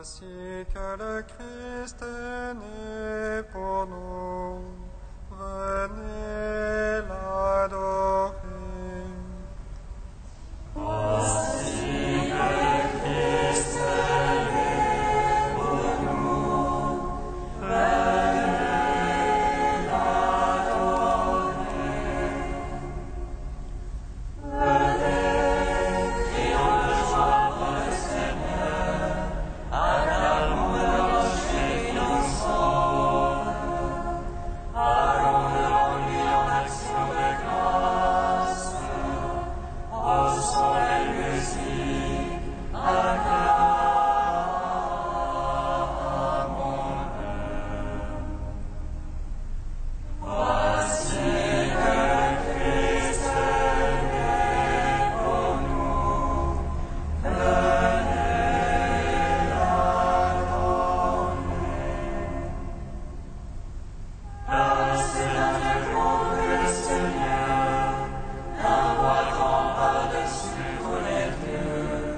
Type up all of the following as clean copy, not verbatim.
Voici que le Christ est né pour nous. Venez l'adorer. Voici que le Christ est né pour nous. Venez l'adorer. Venez, crions de joie pour le Seigneur, acclamons le rocher qui nous sauve. Allons devant lui en action de grâce, au son des musiques, acclamons-le. Voici que le Christ est né pour nous. Venez l'adorer. Placez dans le monde le Seigneur, un roi grand par-dessus tous les dieux.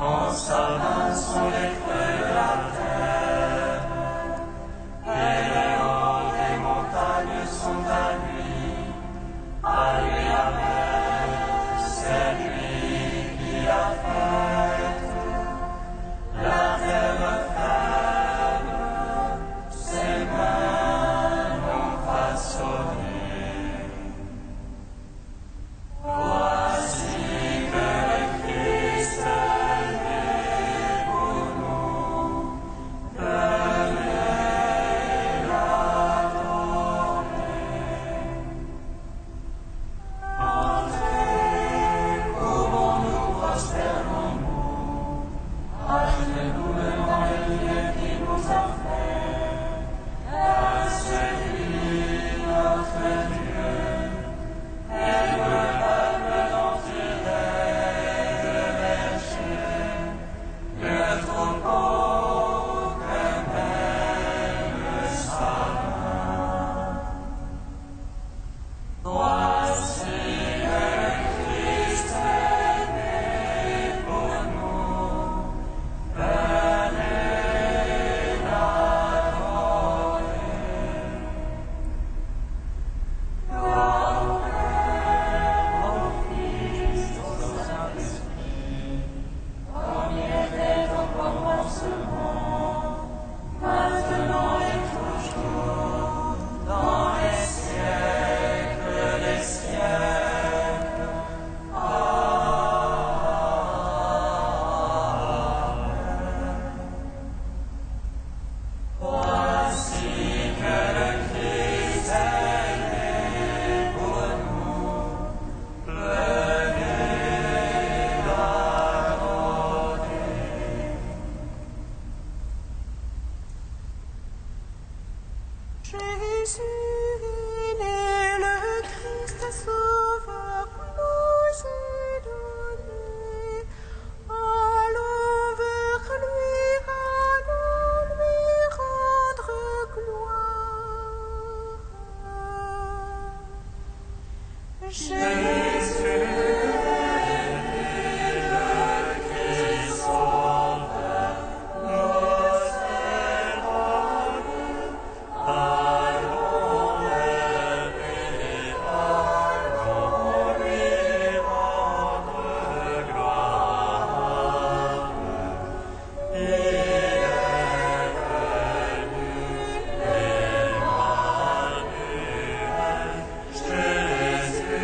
En sa main sont les creux de la terre, et les hauts des montagnes sont à lui. À lui la mer, c'est lui qui l'a faite. La terre ferme, ses mains l'ont façonné. Voici que le Christ est né pour nous. Venez l'adorer. Entrez, courbons-nous, prosternons-nous, achetez-nous devant le Dieu qui nous a fait, car c'est lui notre Dieu, et nous le peuple dont il est le berger, le troupeau que mène sa main. Voici que le Christ est né pour nous. Venez l'adorer. Gloire au Père, au Fils, au Saint-Esprit, comme il était au commencement, maintenant et toujours, dans les siècles des siècles. Amen. Voici que le Christ est né pour nous. Venez l'adorer. Jésus est né, le Christ sauveur nous est donné. Allons vers lui, allons lui rendre gloire. Jésus est né, le Christ sauveur, nous est donné. Allons vers lui, allons lui rendre gloire. Il est venu, Emmanuel, Jésus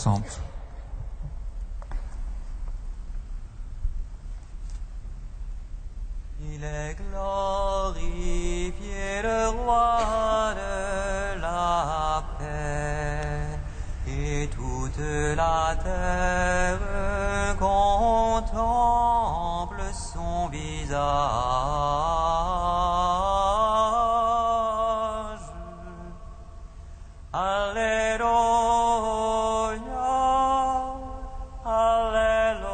60. Il est glorifié le roi de la paix, et toute la terre contemple son visage. Alléluia, Alléluia.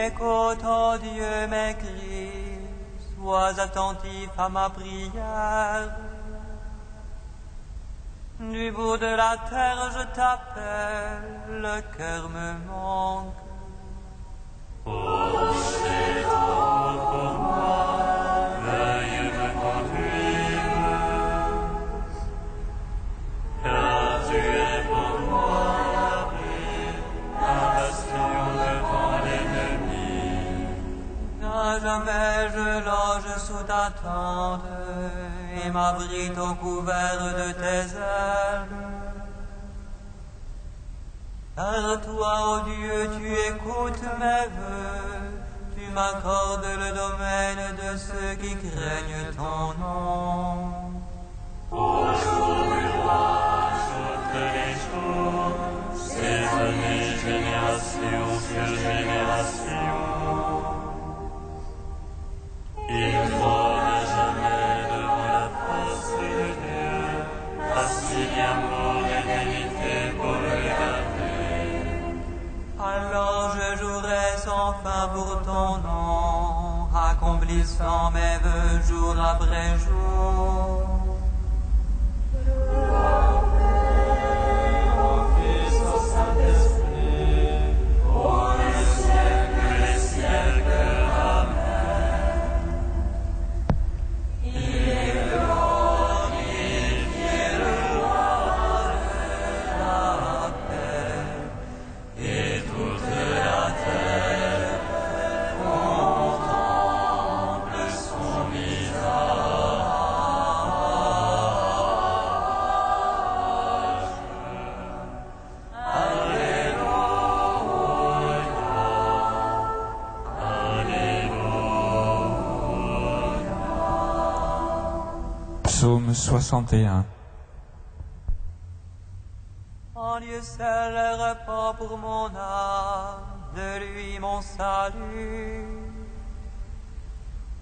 Écoute, ô Dieu, mes cris, sois attentif à ma prière. Du bout de la terre, je t'appelle, le cœur me manque. À jamais je loge sous ta tente et m'abrite au couvert de tes ailes. Car toi, ô Dieu, tu écoutes mes vœux, tu m'accordes le domaine de ceux qui craignent ton nom. Au jour du roi, j'ôte les jours, ces années, génération sur génération. Il trône jamais devant la face de Dieu, assis d'amour et vérité pour regarder. Alors je jouerai sans fin pour ton nom, accomplissant mes vœux jour après jour. Psaume 61. En Dieu seul est repos pour mon âme, de lui mon salut.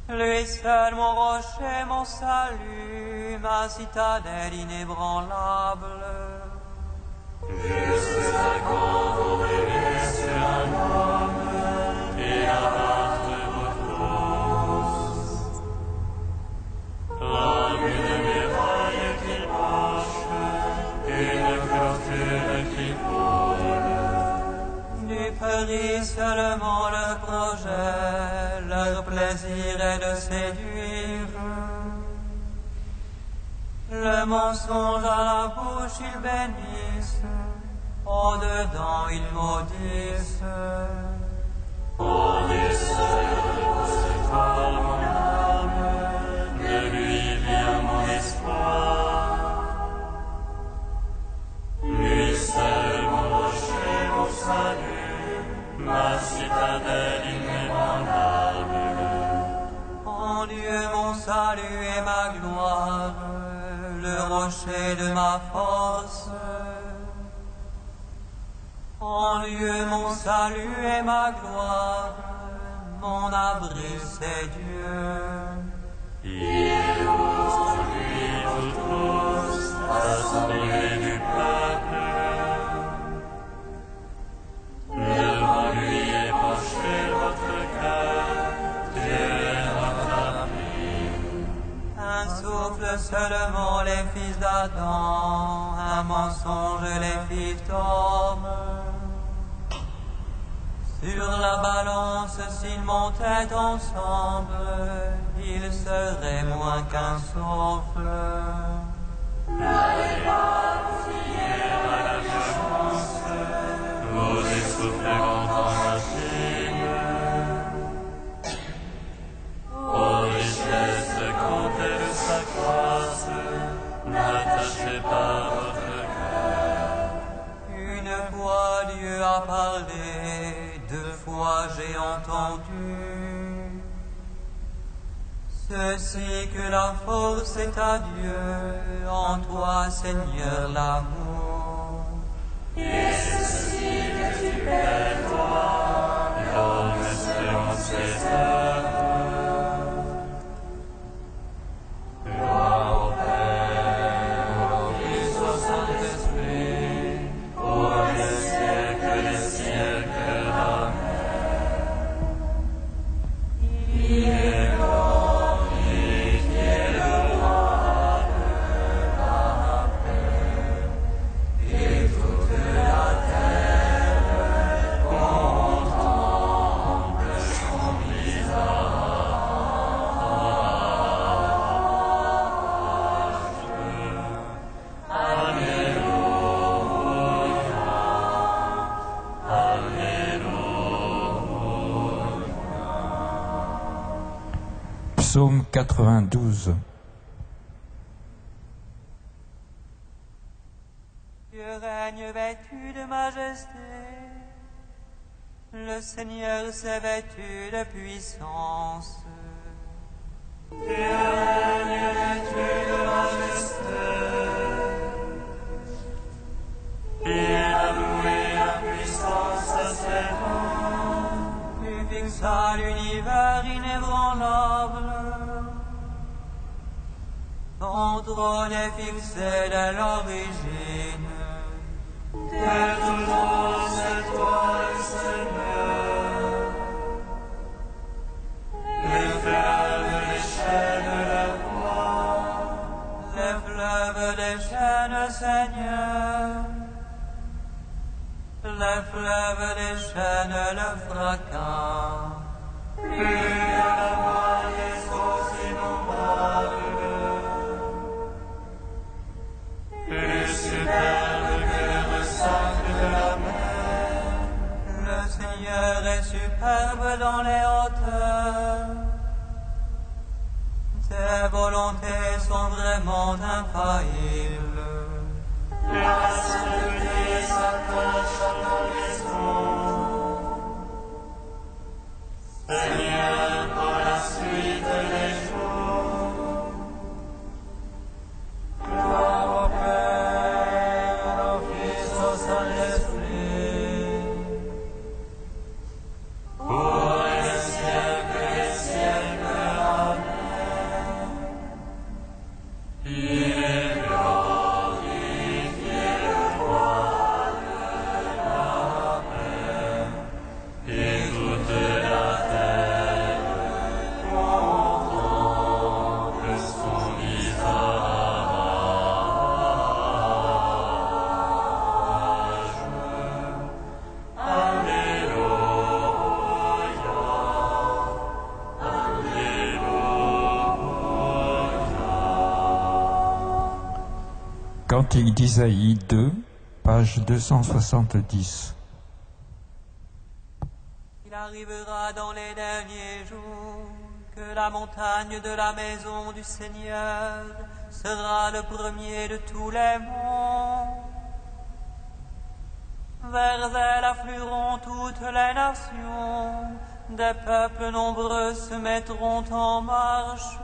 Lui seul mon rocher, mon salut, ma citadelle inébranlable. Jusqu'à quand vous brûlez sur un homme et abattre votre cause? Langue de muraille qui penche, une clôture qui frôle. Du périt seulement le projet, leur plaisir est de séduire. Le mensonge à la bouche ils bénissent, au-dedans ils maudissent. Ô Dieu seul repose-toi mon âme, de lui vient mon espoir. Lui seul mon rocher, mon salut, ma citadelle inébranlable. En Dieu mon salut et ma gloire, le rocher de ma force. En Dieu mon salut et ma gloire, mon abri c'est Dieu. Il ouvre en lui vous tous, assemblée du peuple. Devant lui est penché votre cœur, Dieu est notre abri. Un souffle Adam, un mensonge les fils d'homme. Sur la balance, s'ils montaient ensemble, ils seraient moins qu'un souffle. N'allez pas vous fier à la violence, vos essoufflements en intime. Aux richesses comptez de sa grâce, n'attachez pas votre cœur. Une fois Dieu a parlé, deux fois j'ai entendu. Ceci que la force est à Dieu, en toi Seigneur l'amour. Et ceci que tu paies toi, l'homme selon ses œuvres. Gloire au Père, au Fils, au Saint-Esprit, pour les siècles des siècles. Amen. Il est glorifié le roi de la paix, et toute la terre contemple son visage. Alléluia, Alléluia. Psaume 92. Dieu règne vêtu de majesté, le Seigneur s'est vêtu de puissance. Dieu règne vêtu de majesté, il a loué la puissance à ses mains. Tu fixas l'univers inébranlable, ton trône est fixé dès l'origine. De toujours c'est toi le Seigneur. Les fleuves déchaînent leur voix, Les fleuves déchaînent, Seigneur. Les fleuves déchaînent le fracas. plus que la voix des eaux innombrables. Plus superbe que le ressac de la mer. Le Seigneur est superbe dans les hauteurs. Tes volontés sont vraiment infaillibles. La sainteté s'attache à ta maison. Seigneur, pour la suite des jours. Gloire au Père, au Fils, au Saint-Esprit. Pour les siècles des siècles. Amen. Il est glorifié le roi de la paix, et toute la terre contemple son visage. Alléluia, Alléluia. Cantique d'Isaïe 2, page 270. Il arrivera dans les derniers jours que la montagne de la maison du Seigneur sera le premier de tous les monts. Vers elle afflueront toutes les nations, des peuples nombreux se mettront en marche.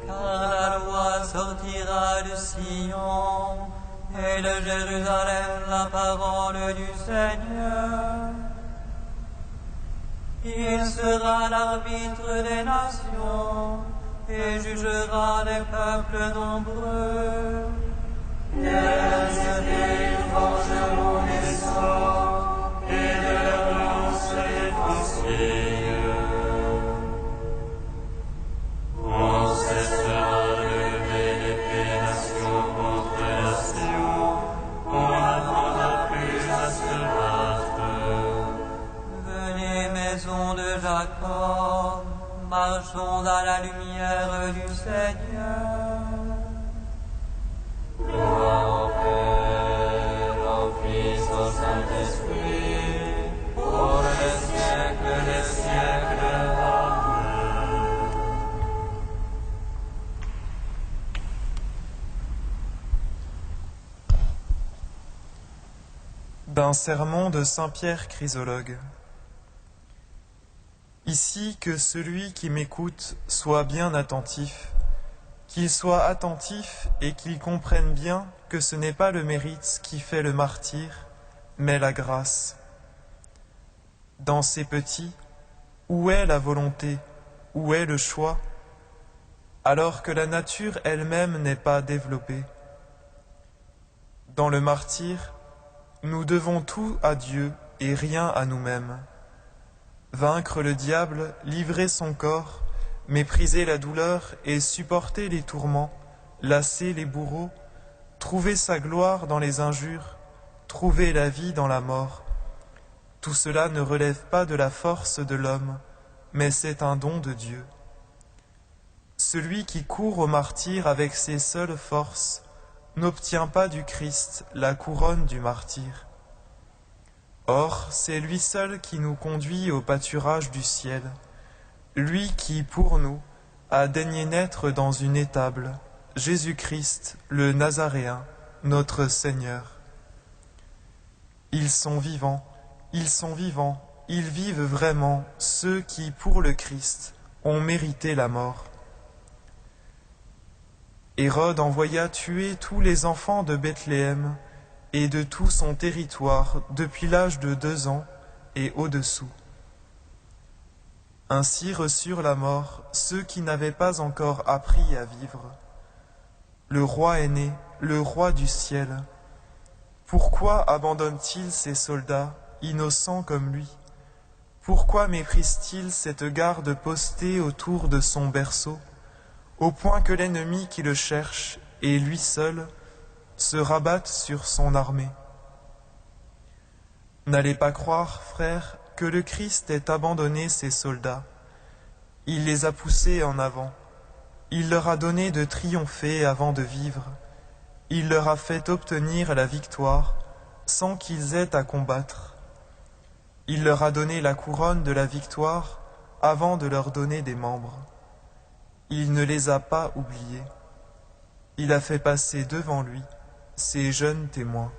Car la loi sortira de Sion, et de Jérusalem la parole du Seigneur. Il sera l'arbitre l'arbitre des nations et jugera les peuples nombreux. Les épées vengeront les sorts et de leur lance les faucilles. On cessera de lever l'épée nation contre nation, on n'apprendra plus à se battre. Venez, maison de Jacob, marchons à la lumière du Seigneur. Gloire au Père, au Fils, au Saint-Esprit, pour les siècles des siècles. Amen. D'un sermon de saint Pierre Chrysologue. Ici que celui qui m'écoute soit bien attentif, qu'il soit attentif et qu'il comprenne bien que ce n'est pas le mérite qui fait le martyr, mais la grâce. Dans ces petits, où est la volonté, où est le choix, alors que la nature elle-même n'est pas développée? Dans le martyr, nous devons tout à Dieu et rien à nous-mêmes. Vaincre le diable, livrer son corps, mépriser la douleur et supporter les tourments, lasser les bourreaux, trouver sa gloire dans les injures, trouver la vie dans la mort. Tout cela ne relève pas de la force de l'homme, mais c'est un don de Dieu. Celui qui court au martyr avec ses seules forces n'obtient pas du Christ la couronne du martyr. Or, c'est lui seul qui nous conduit au pâturage du ciel, lui qui, pour nous, a daigné naître dans une étable, Jésus-Christ, le Nazaréen, notre Seigneur. Ils sont vivants, ils vivent vraiment, ceux qui, pour le Christ, ont mérité la mort. Hérode envoya tuer tous les enfants de Bethléem et de tout son territoire depuis l'âge de 2 ans et au-dessous. Ainsi reçurent la mort ceux qui n'avaient pas encore appris à vivre. Le roi est né, le roi du ciel. Pourquoi abandonne-t-il ses soldats, innocents comme lui? Pourquoi méprise-t-il cette garde postée autour de son berceau, au point que l'ennemi qui le cherche, et lui seul, se rabatte sur son armée? N'allez pas croire, frères, que le Christ ait abandonné ses soldats. Il les a poussés en avant. Il leur a donné de triompher avant de vivre. Il leur a fait obtenir la victoire sans qu'ils aient à combattre. Il leur a donné la couronne de la victoire avant de leur donner des membres. Il ne les a pas oubliés. Il a fait passer devant lui ses jeunes témoins.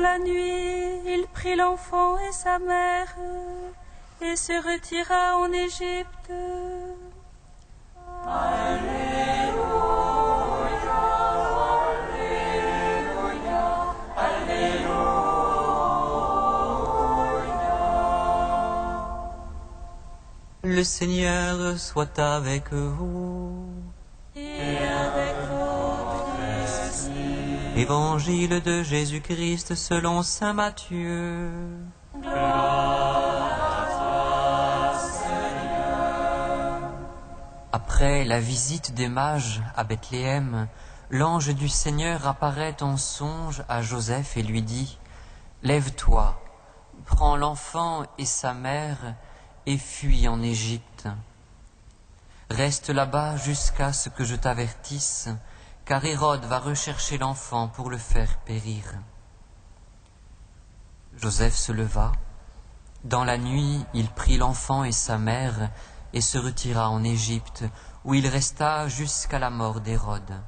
la nuit, il prit l'enfant et sa mère et se retira en Égypte. Le Seigneur soit avec vous. Et avec votre esprit. Évangile de Jésus-Christ selon saint Matthieu. Après la visite des mages à Bethléem, l'ange du Seigneur apparaît en songe à Joseph et lui dit : « Lève-toi, prends l'enfant et sa mère et fuis en Égypte. Reste là-bas jusqu'à ce que je t'avertisse, car Hérode va rechercher l'enfant pour le faire périr. » Joseph se leva. Dans la nuit, il prit l'enfant et sa mère et se retira en Égypte, où il resta jusqu'à la mort d'Hérode.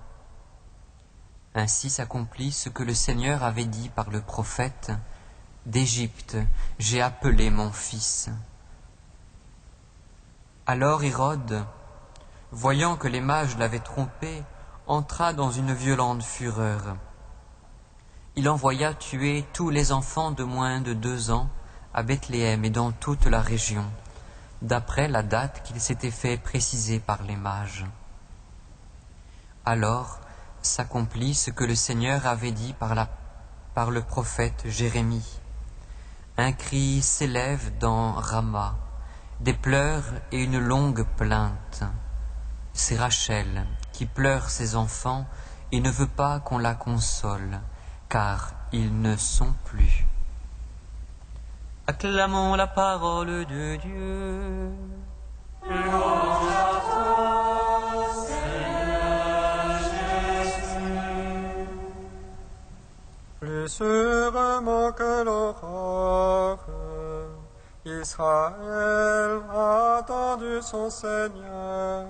Ainsi s'accomplit ce que le Seigneur avait dit par le prophète : « D'Égypte, j'ai appelé mon fils. » Alors Hérode, voyant que les mages l'avaient trompé, entra dans une violente fureur. Il envoya tuer tous les enfants de moins de 2 ans à Bethléem et dans toute la région, d'après la date qu'il s'était fait préciser par les mages. Alors s'accomplit ce que le Seigneur avait dit par le prophète Jérémie. Un cri s'élève dans Rama, des pleurs et une longue plainte. C'est Rachel qui pleure ses enfants et ne veut pas qu'on la console, car ils ne sont plus. Acclamons la parole de Dieu. Louange à toi, Seigneur Jésus. Plus sûrement que l'aurore, Israël a attendu son Seigneur.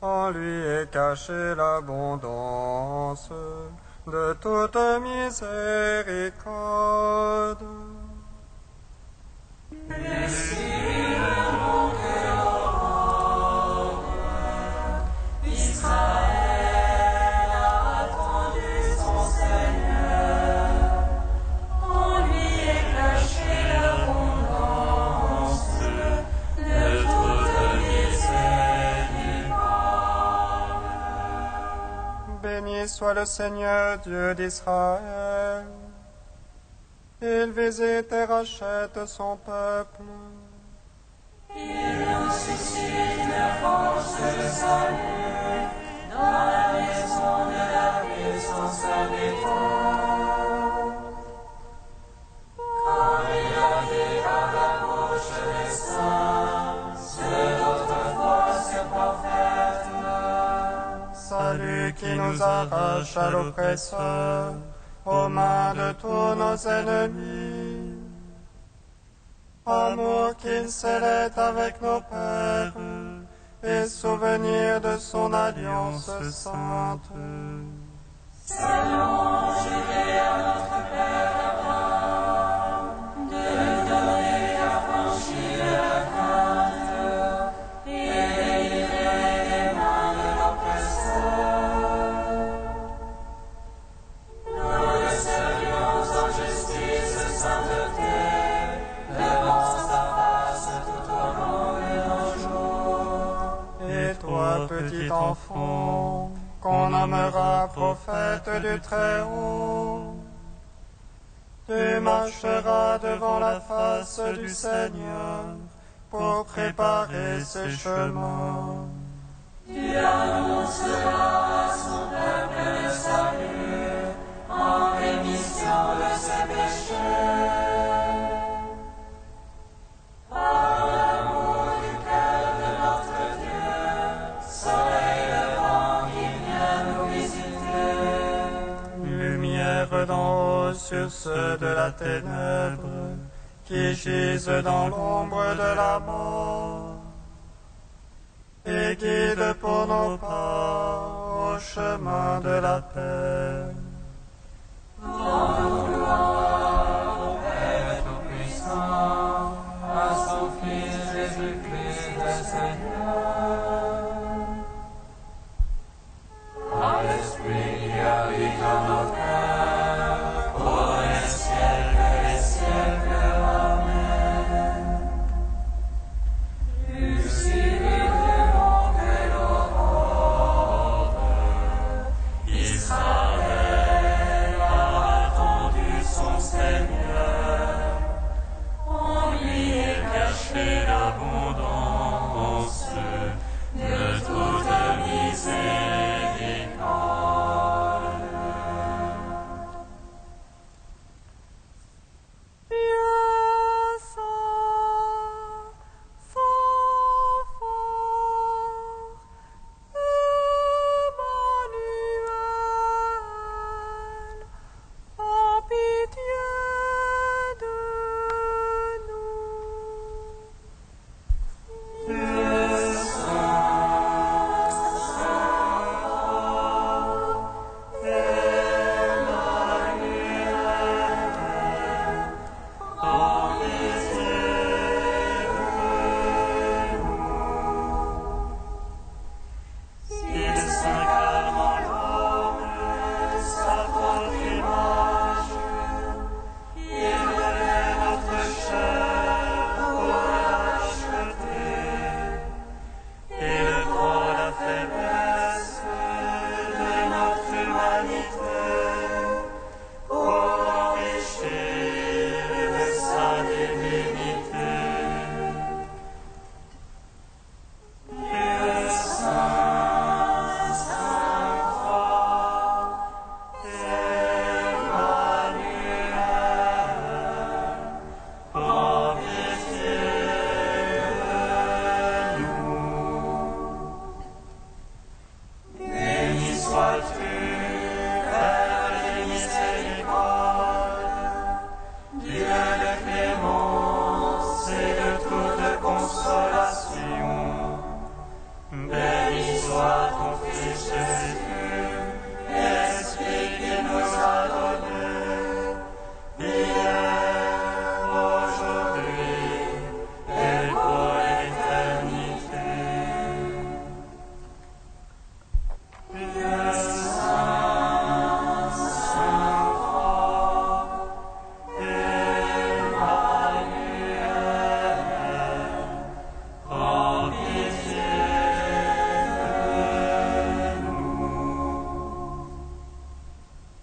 En lui est cachée l'abondance de toute miséricorde. Israël a attendu son Seigneur. En lui est cachée l'abondance de toute miséricorde. Béni soit le Seigneur Dieu d'Israël. Il visite et rachète son peuple. Il nous suscite une force de salut dans la maison de la puissance habitant. Quand il a dit par la bouche des saints, ceux d'autrefois ses prophètes. Salut qui nous arrache à l'oppresseur, aux mains de tous nos ennemis. Amour qu'il scellait avec nos pères, et souvenir de son alliance sainte. Sa louange est à notre Père Abraham, de nous donner affranchis de la crainte, et délivrer des mains de l'oppresseur. Nous le servions en justice, sainteté, devant sa face tout au long de nos jours. Et toi, petit enfant, qu'on nommera prophète du Très-Haut, tu marcheras devant la face du Seigneur pour préparer ses chemins. Tu annonceras à son peuple le salut en rémission de ses péchés. Par l'amour du cœur de notre Dieu, soleil levant qui vient nous visiter. Lumière d'en haut sur ceux de la ténèbre, qui gisent dans l'ombre de la mort, et guide pour nos pas au chemin de la paix. Rends-nous gloire. Père de miséricorde, Dieu de clémence et de toute consolation, béni soit ton Fils Jésus, Esprit qu'il nous a donné, hier, aujourd'hui et pour l'éternité. Dieu Saint, Saint-Roi, Emmanuel, prends pitié de nous.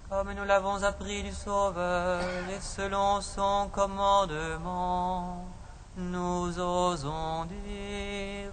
Comme nous l'avons appris du Sauveur et selon son commandement, nous osons dire: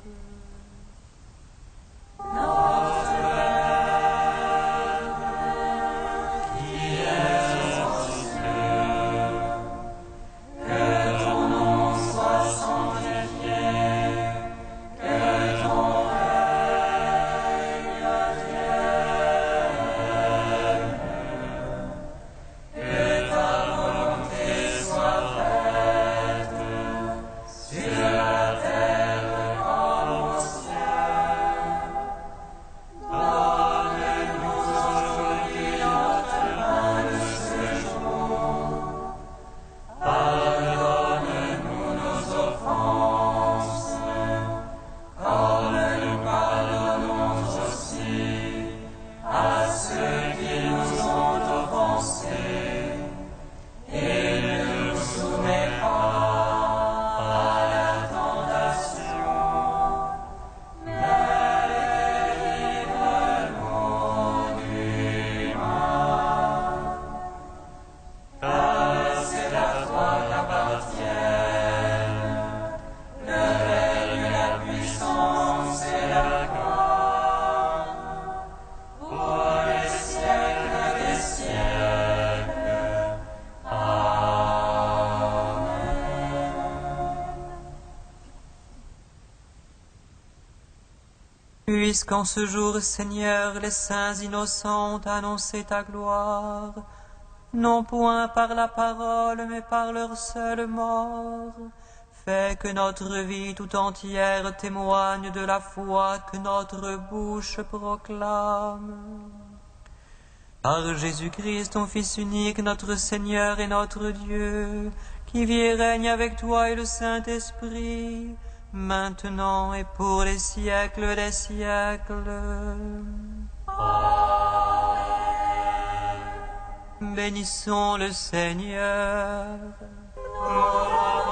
Puisqu'en ce jour, Seigneur, les saints innocents annonçaient ta gloire, non point par la parole, mais par leur seule mort, fais que notre vie tout entière témoigne de la foi que notre bouche proclame. Par Jésus-Christ, ton Fils unique, notre Seigneur et notre Dieu, qui vit et règne avec toi et le Saint-Esprit, maintenant et pour les siècles des siècles. Bénissons le Seigneur. Nous